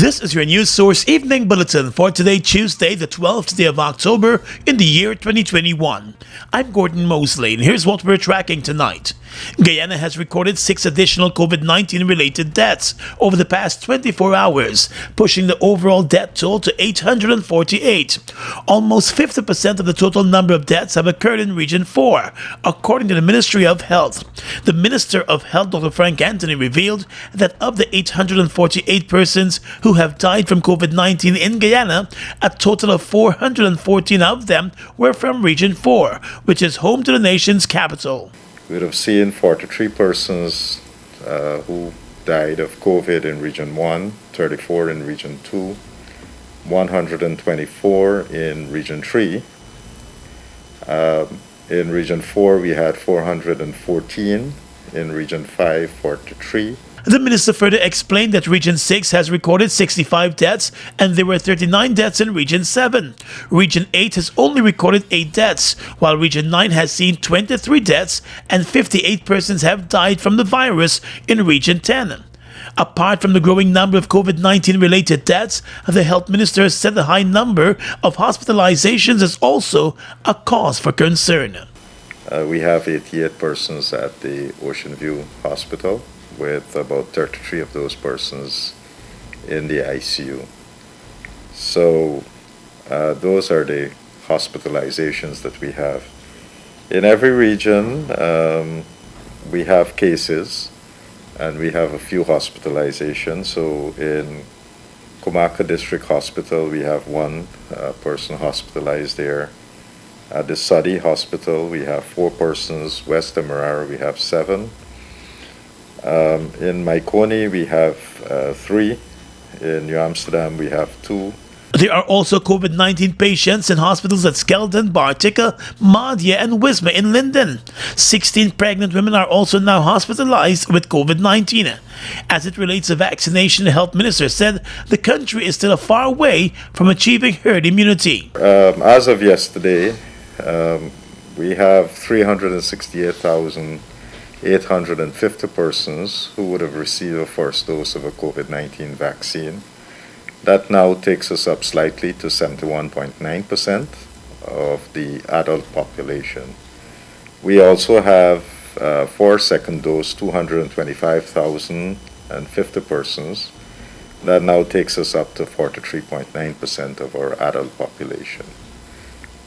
This is your news source evening bulletin for today, Tuesday, the 12th day of October in the year 2021. I'm Gordon Mosley, and here's what we're tracking tonight. Guyana has recorded 6 additional COVID-19 related deaths over the past 24 hours, pushing the overall death toll to 848. Almost 50% of the total number of deaths have occurred in Region 4, according to the Ministry of Health. The Minister of Health, Dr. Frank Anthony, revealed that of the 848 persons who have died from COVID-19 in Guyana, a total of 414 of them were from Region 4, which is home to the nation's capital. We would have seen 43 persons who died of COVID in Region 1, 34 in Region 2, 124 in Region 3. In Region 4, we had 414. In Region 5, 43. The minister further explained that Region 6 has recorded 65 deaths and there were 39 deaths in Region 7. Region 8 has only recorded 8 deaths, while Region 9 has seen 23 deaths and 58 persons have died from the virus in Region 10. Apart from the growing number of COVID-19 related deaths, the health minister said the high number of hospitalizations is also a cause for concern. We have 88 persons at the Ocean View Hospital, with about 33 of those persons in the ICU. So those are the hospitalizations that we have. In every region, we have cases and we have a few hospitalizations. So in Kumaka District Hospital, we have one person hospitalized there. At the Sadi Hospital, we have 4 persons. West Demerara, we have 7. In Maikoni, we have 3. In New Amsterdam, we have 2. There are also COVID-19 patients in hospitals at Skelton, Bartica, Madhya, and Wisma in Linden. 16 pregnant women are also now hospitalized with COVID-19. As it relates to vaccination, the health minister said the country is still a far way from achieving herd immunity. As of yesterday, we have 368,850 persons who would have received a first dose of a COVID-19 vaccine. That now takes us up slightly to 71.9% of the adult population. We also have for second dose 225,050 persons. That now takes us up to 43.9% of our adult population.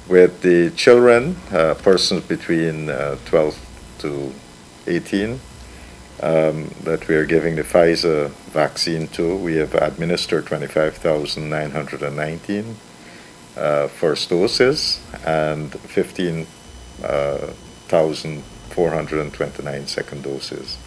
With the children, persons between 12 to 18, that we are giving the Pfizer vaccine to, we have administered 25,919 first doses and 15,429 second doses.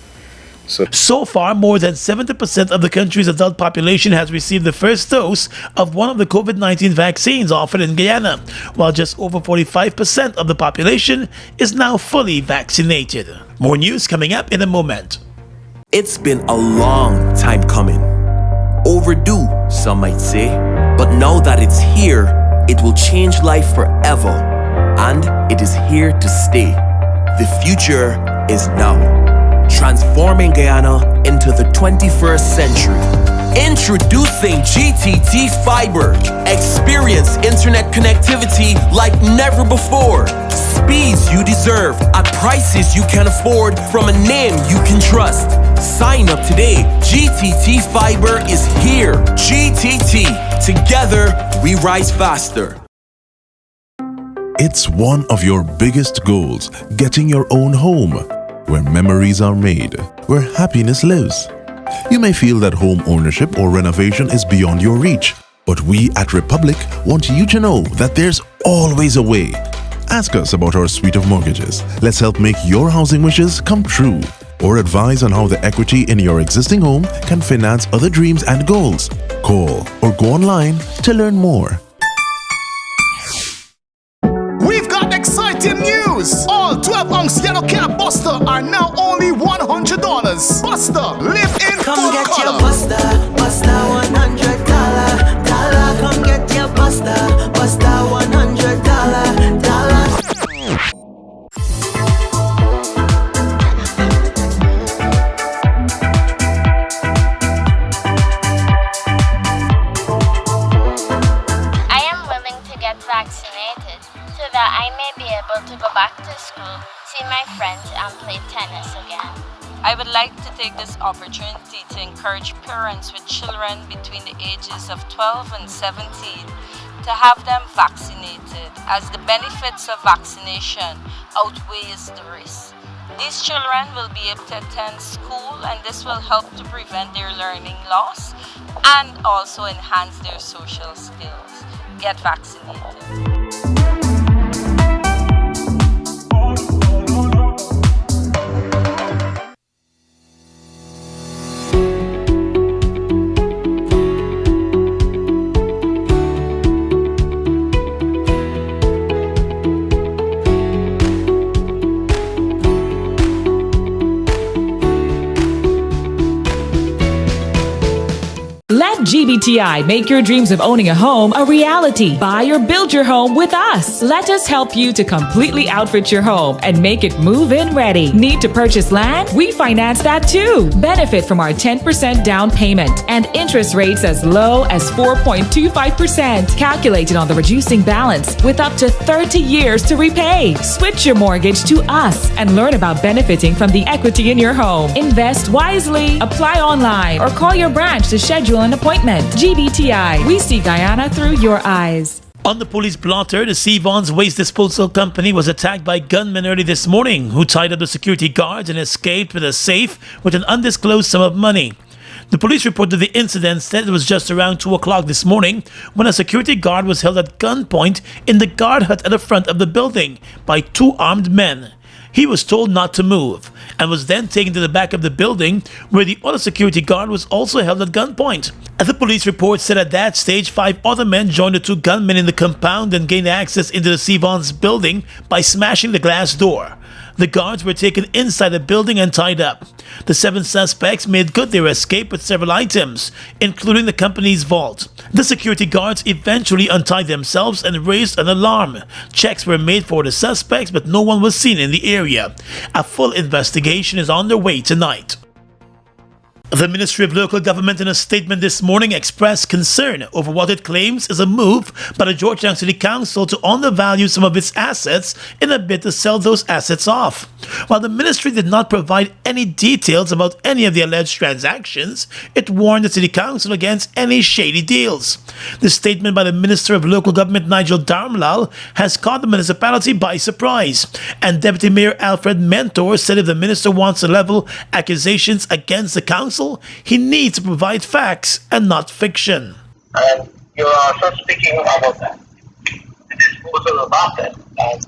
So far, more than 70% of the country's adult population has received the first dose of one of the COVID-19 vaccines offered in Guyana, while just over 45% of the population is now fully vaccinated. More news coming up in a moment. It's been a long time coming. Overdue, some might say. But now that it's here, it will change life forever. And it is here to stay. The future is now. Transforming Guyana into the 21st century. Introducing GTT Fiber. Experience internet connectivity like never before. Speeds you deserve at prices you can afford from a name you can trust. Sign up today. GTT Fiber is here. GTT. Together, we rise faster. It's one of your biggest goals, getting your own home, where memories are made, where happiness lives. You may feel that home ownership or renovation is beyond your reach, but we at Republic want you to know that there's always a way. Ask us about our suite of mortgages. Let's help make your housing wishes come true. Or advise on how the equity in your existing home can finance other dreams and goals. Call or go online to learn more. We've got exciting news! All 12-ounce yellow cab Buster are now only $100. Buster, live in Come full get color. your Buster, Buster $100. Come get your Buster, Buster $100. this again. I would like to take this opportunity to encourage parents with children between the ages of 12 and 17 to have them vaccinated, as the benefits of vaccination outweighs the risk. These children will be able to attend school, and this will help to prevent their learning loss and also enhance their social skills. Get vaccinated. Let GBTI make your dreams of owning a home a reality. Buy or build your home with us. Let us help you to completely outfit your home and make it move-in ready. Need to purchase land? We finance that too. Benefit from our 10% down payment and interest rates as low as 4.25%. Calculated on the reducing balance with up to 30 years to repay. Switch your mortgage to us and learn about benefiting from the equity in your home. Invest wisely. Apply online or call your branch to schedule an appointment. GBTI, we see Guyana through your eyes. On the police blotter, the Seavon's Waste Disposal Company was attacked by gunmen early this morning who tied up the security guards and escaped with a safe with an undisclosed sum of money. The police reported the incident said it was just around 2 o'clock this morning when a security guard was held at gunpoint in the guard hut at the front of the building by 2 armed men. He was told not to move and was then taken to the back of the building where the other security guard was also held at gunpoint. As the police report said, at that stage, 5 other men joined the 2 gunmen in the compound and gained access into the Seavon's building by smashing the glass door. The guards were taken inside the building and tied up. The 7 suspects made good their escape with several items, including the company's vault. The security guards eventually untied themselves and raised an alarm. Checks were made for the suspects, but no one was seen in the area. A full investigation is underway tonight. The Ministry of Local Government in a statement this morning expressed concern over what it claims is a move by the Georgetown City Council to undervalue some of its assets in a bid to sell those assets off. While the ministry did not provide any details about any of the alleged transactions, it warned the City Council against any shady deals. The statement by the Minister of Local Government Nigel Darmlal has caught the municipality by surprise, and Deputy Mayor Alfred Mentor said if the minister wants to level accusations against the council, he needs to provide facts and not fiction. And you're also speaking about that, the disposal of assets. And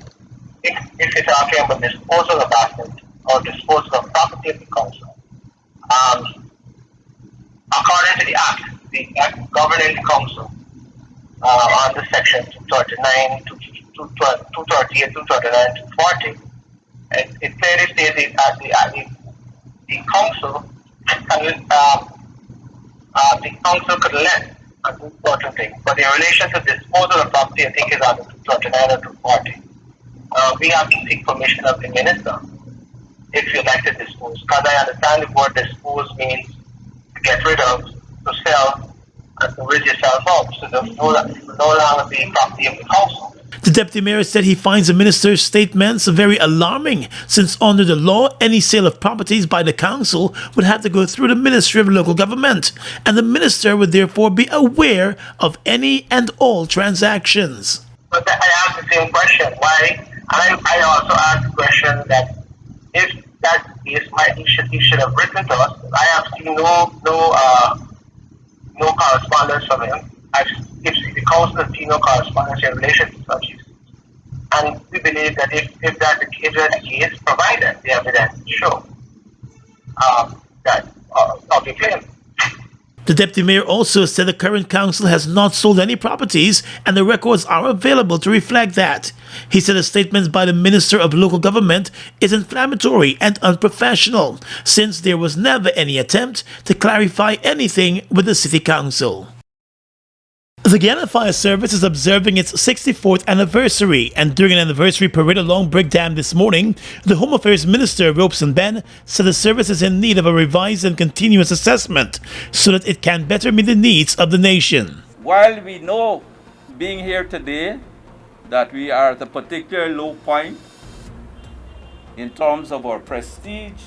if you're talking about disposal of assets or disposal of property of the council, according to the Act, the Act governing the council, under section 239, 238, 239, 240, it clearly states that the council could lend and do certain things, but in relation to disposal of property, I think is under 239 or 240. We have to seek permission of the minister if you'd like to dispose, because I understand the word dispose means to get rid of, to sell, and to rid yourself out, so there's no longer be property of the council. The Deputy Mayor said he finds the minister's statements very alarming, since under the law, any sale of properties by the council would have to go through the Ministry of Local Government, and the minister would therefore be aware of any and all transactions. But I asked the same question, why? And I also asked the question that if that is he should have written to us. I have seen no correspondence from him. If the council has seen no correspondence in relation to such issues. And we believe that if that's the case, provided the evidence to show that of the claim. The Deputy Mayor also said the current council has not sold any properties and the records are available to reflect that. He said the statements by the Minister of Local Government is inflammatory and unprofessional, since there was never any attempt to clarify anything with the City Council. The Guyana Fire Service is observing its 64th anniversary, and during an anniversary parade along Brick Dam this morning, the Home Affairs Minister, Robeson Ben, said the service is in need of a revised and continuous assessment so that it can better meet the needs of the nation. While we know, being here today, that we are at a particular low point in terms of our prestige,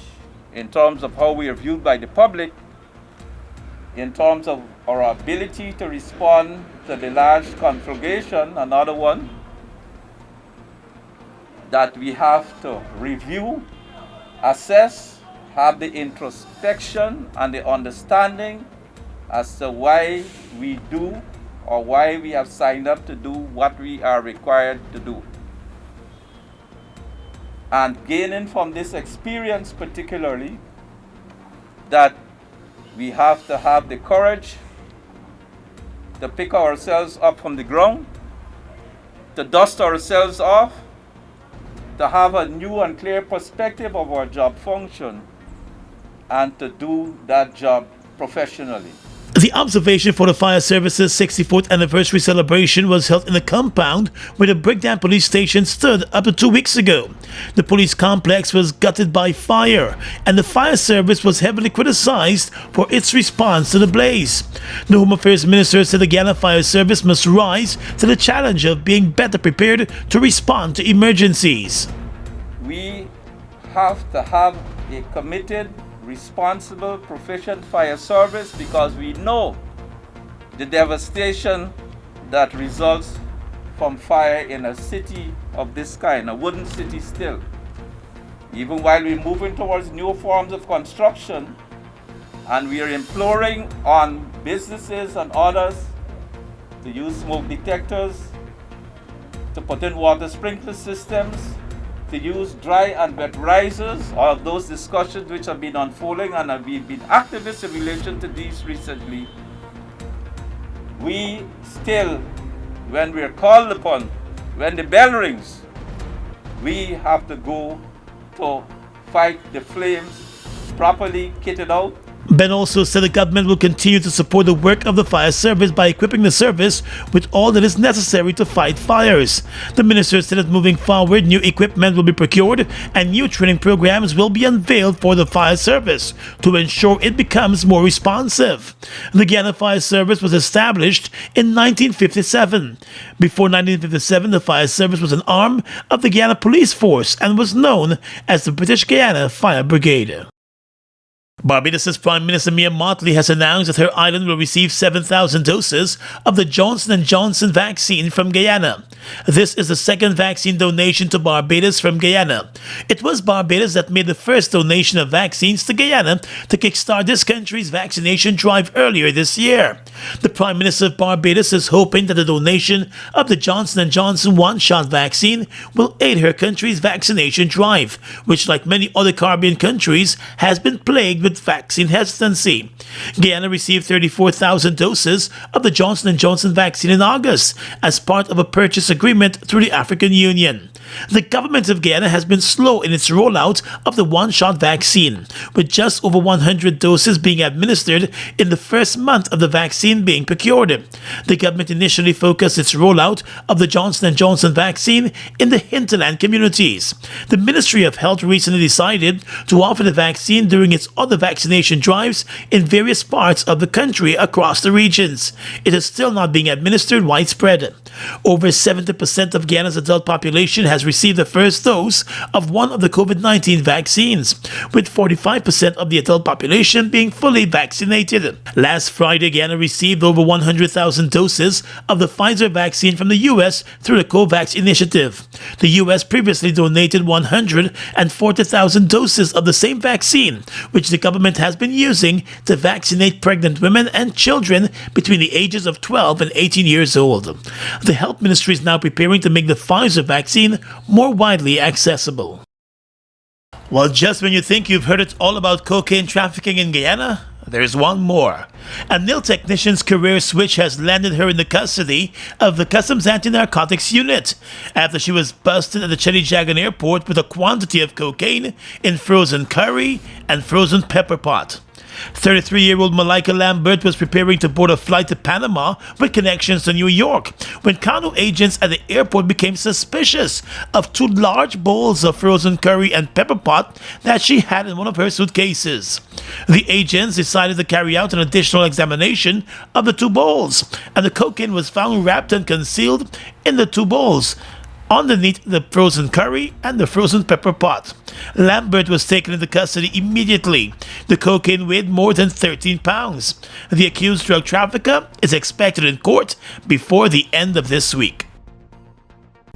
in terms of how we are viewed by the public, in terms of our ability to respond to the large conflagration, another one that we have to review, assess, have the introspection and the understanding as to why we do or why we have signed up to do what we are required to do. And gaining from this experience particularly, that we have to have the courage to pick ourselves up from the ground, to dust ourselves off, to have a new and clear perspective of our job function, and to do that job professionally. The observation for the fire service's 64th anniversary celebration was held in a compound where the Breakdown police station stood up to 2 weeks ago. The police complex was gutted by fire, and the fire service was heavily criticized for its response to the blaze. The Home Affairs Minister said the Guyana Fire Service must rise to the challenge of being better prepared to respond to emergencies. We have to have a committed, responsible, proficient fire service because we know the devastation that results from fire in a city of this kind, a wooden city still. Even while we're moving towards new forms of construction and we are imploring on businesses and others to use smoke detectors, to put in water sprinkler systems, to use dry and wet risers, all of those discussions which have been unfolding and have been activists in relation to these recently. We still, when we are called upon, when the bell rings, we have to go to fight the flames properly kitted out. Ben also said the government will continue to support the work of the fire service by equipping the service with all that is necessary to fight fires. The minister said that moving forward, new equipment will be procured and new training programs will be unveiled for the fire service to ensure it becomes more responsive. The Guyana Fire Service was established in 1957. Before 1957, the fire service was an arm of the Guyana Police Force and was known as the British Guyana Fire Brigade. Barbados' Prime Minister Mia Mottley has announced that her island will receive 7,000 doses of the Johnson & Johnson vaccine from Guyana. This is the second vaccine donation to Barbados from Guyana. It was Barbados that made the first donation of vaccines to Guyana to kickstart this country's vaccination drive earlier this year. The Prime Minister of Barbados is hoping that the donation of the Johnson & Johnson one-shot vaccine will aid her country's vaccination drive, which, like many other Caribbean countries, has been plagued with vaccine hesitancy. Guyana received 34,000 doses of the Johnson & Johnson vaccine in August as part of a purchase agreement through the African Union. The government of Guyana has been slow in its rollout of the one-shot vaccine, with just over 100 doses being administered in the first month of the vaccine being procured. The government initially focused its rollout of the Johnson & Johnson vaccine in the hinterland communities. The Ministry of Health recently decided to offer the vaccine during its other vaccination drives in various parts of the country across the regions. It is still not being administered widespread. Over 70% of Guyana's adult population has received the first dose of one of the COVID-19 vaccines, with 45% of the adult population being fully vaccinated. Last Friday, Guyana received over 100,000 doses of the Pfizer vaccine from the U.S. through the COVAX initiative. The U.S. previously donated 140,000 doses of the same vaccine, which the government has been using to vaccinate pregnant women and children between the ages of 12 and 18 years old. The Health Ministry is now preparing to make the Pfizer vaccine more widely accessible. Well, just when you think you've heard it all about cocaine trafficking in Guyana, there's one more. A nail technician's career switch has landed her in the custody of the Customs Anti-Narcotics Unit after she was busted at the Chedijagan Airport with a quantity of cocaine in frozen curry and frozen pepper pot. 33-year-old Malika Lambert was preparing to board a flight to Panama with connections to New York when condo agents at the airport became suspicious of 2 large bowls of frozen curry and pepper pot that she had in one of her suitcases. The agents decided to carry out an additional examination of the 2 bowls, and the cocaine was found wrapped and concealed in the 2 bowls. underneath the frozen curry and the frozen pepper pot. Lambert was taken into custody immediately. The cocaine weighed more than 13 pounds. The accused drug trafficker is expected in court before the end of this week.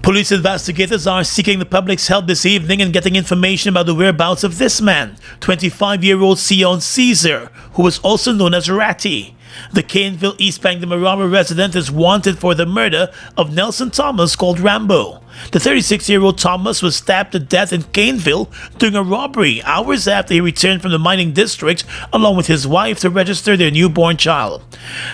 Police investigators are seeking the public's help this evening in getting information about the whereabouts of this man, 25-year-old Sion Caesar, who was also known as Ratty. The Caneville East Pangdamarama resident is wanted for the murder of Nelson Thomas, called Rambo. The 36-year-old Thomas was stabbed to death in Caneville during a robbery hours after he returned from the mining district along with his wife to register their newborn child.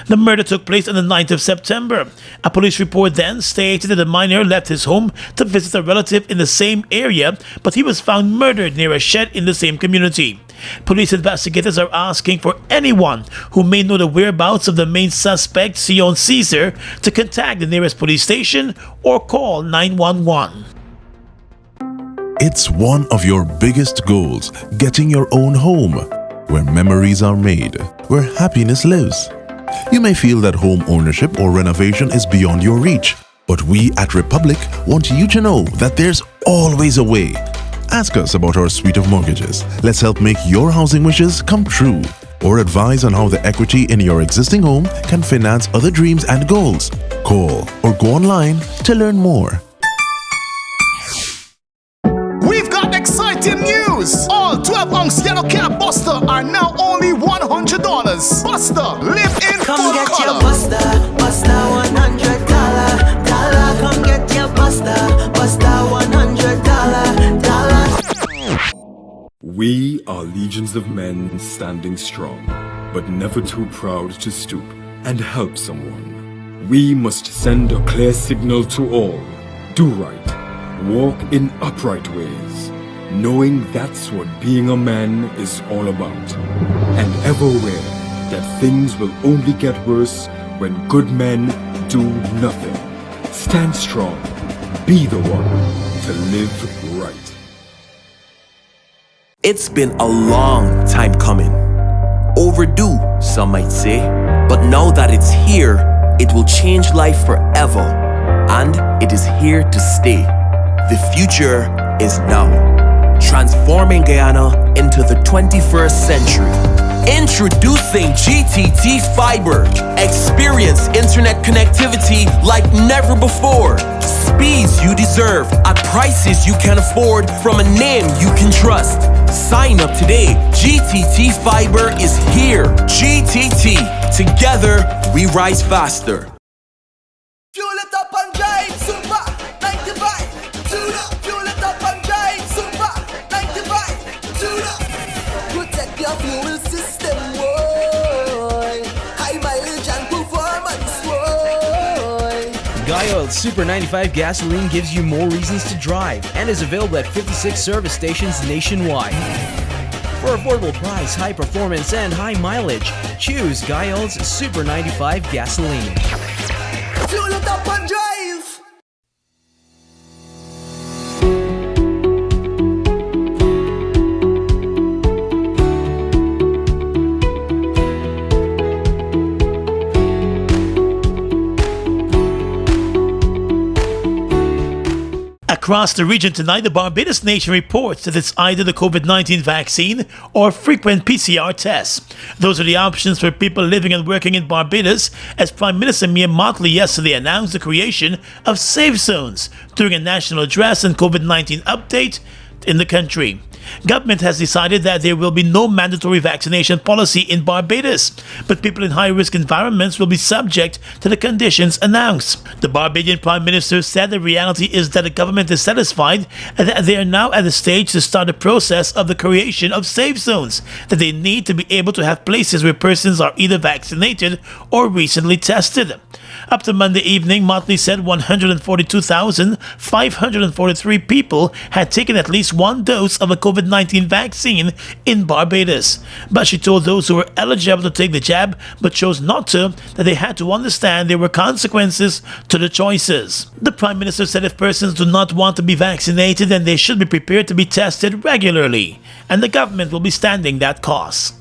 The murder took place on the 9th of September. A police report then stated that the miner left his home to visit a relative in the same area, but he was found murdered near a shed in the same community. Police investigators are asking for anyone who may know the whereabouts of the main suspect, Sion Caesar, to contact the nearest police station or call 911. It's one of your biggest goals, getting your own home, where memories are made, where happiness lives. You may feel that home ownership or renovation is beyond your reach, but we at Republic want you to know that there's always a way. Ask us about our suite of mortgages. Let's help make your housing wishes come true. Or advise on how the equity in your existing home can finance other dreams and goals. Call or go online to learn more. We've got exciting news! All 12-ounce yellow cab Buster are now only $100. Buster, live in Come full get color. your Buster, Buster $100. Come get your Buster, Buster $100. We are legions of men standing strong, but never too proud to stoop and help someone. We must send a clear signal to all. Do right, walk in upright ways, knowing that's what being a man is all about. And ever aware that things will only get worse when good men do nothing. Stand strong, be the one to live right. It's been a long time coming. Overdue, some might say. But now that it's here, it will change life forever. And it is here to stay. The future is now. Transforming Guyana into the 21st century. Introducing GTT Fiber. Experience internet connectivity like never before. Speeds you deserve at prices you can afford from a name you can trust. Sign up today. GTT Fiber is here. GTT. Together, we rise faster. Fuel it up and drive, super 95. Tune up. Fuel it up and drive, super 95. Tune up. Protect your fuel system, boy. High mileage and performance, boy. Guy Super 95 gasoline gives you more reasons to drive and is available at 56 service stations nationwide. For affordable price, high performance, and high mileage, choose Guy's Super 95 gasoline. Fuel it up and drive. Across the region tonight, the Barbados Nation reports that it's either the COVID-19 vaccine or frequent PCR tests. Those are the options for people living and working in Barbados, as Prime Minister Mia Mottley yesterday announced the creation of safe zones during a national address and COVID-19 update in the country. Government has decided that there will be no mandatory vaccination policy in Barbados, but people in high-risk environments will be subject to the conditions announced. The Barbadian Prime Minister said the reality is that the government is satisfied and that they are now at the stage to start the process of the creation of safe zones, that they need to be able to have places where persons are either vaccinated or recently tested. Up to Monday evening, Motley said 142,543 people had taken at least one dose of a COVID-19 vaccine in Barbados. But she told those who were eligible to take the jab but chose not to that they had to understand there were consequences to the choices. The Prime Minister said if persons do not want to be vaccinated, then they should be prepared to be tested regularly, and the government will be standing that cost.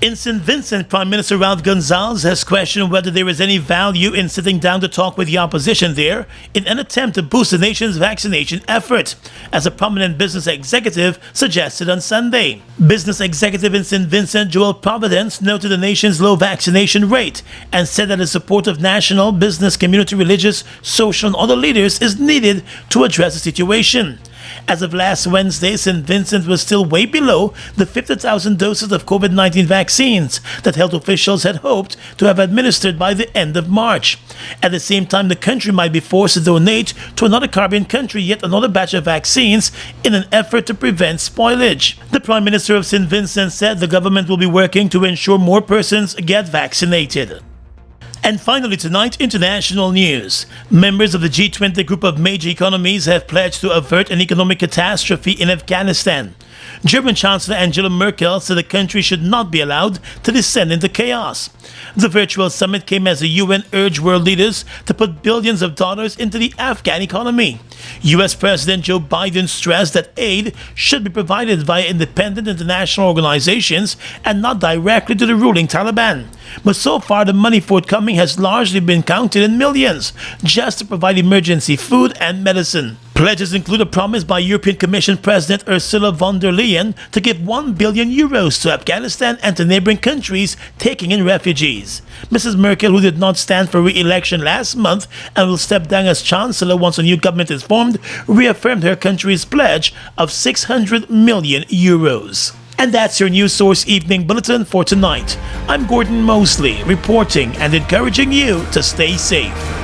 In St. Vincent, Prime Minister Ralph Gonsalves has questioned whether there is any value in sitting down to talk with the opposition there in an attempt to boost the nation's vaccination effort, as a prominent business executive suggested on Sunday. Business executive in St. Vincent, Joel Providence, noted the nation's low vaccination rate and said that the support of national, business, community, religious, social, and other leaders is needed to address the situation. As of last Wednesday, St. Vincent was still way below the 50,000 doses of COVID-19 vaccines that health officials had hoped to have administered by the end of March. At the same time, the country might be forced to donate to another Caribbean country yet another batch of vaccines in an effort to prevent spoilage. The Prime Minister of St. Vincent said the government will be working to ensure more persons get vaccinated. And finally tonight, international news. Members of the G20 group of major economies have pledged to avert an economic catastrophe in Afghanistan. German Chancellor Angela Merkel said the country should not be allowed to descend into chaos. The virtual summit came as the UN urged world leaders to put billions of dollars into the Afghan economy. US President Joe Biden stressed that aid should be provided via independent international organizations and not directly to the ruling Taliban. But so far, the money forthcoming has largely been counted in millions, just to provide emergency food and medicine. Pledges include a promise by European Commission President Ursula von der Leyen to give €1 billion to Afghanistan and to neighboring countries taking in refugees. Mrs. Merkel, who did not stand for re-election last month and will step down as Chancellor once a new government is formed, reaffirmed her country's pledge of €600 million. And that's your News Source Evening Bulletin for tonight. I'm Gordon Mosley, reporting and encouraging you to stay safe.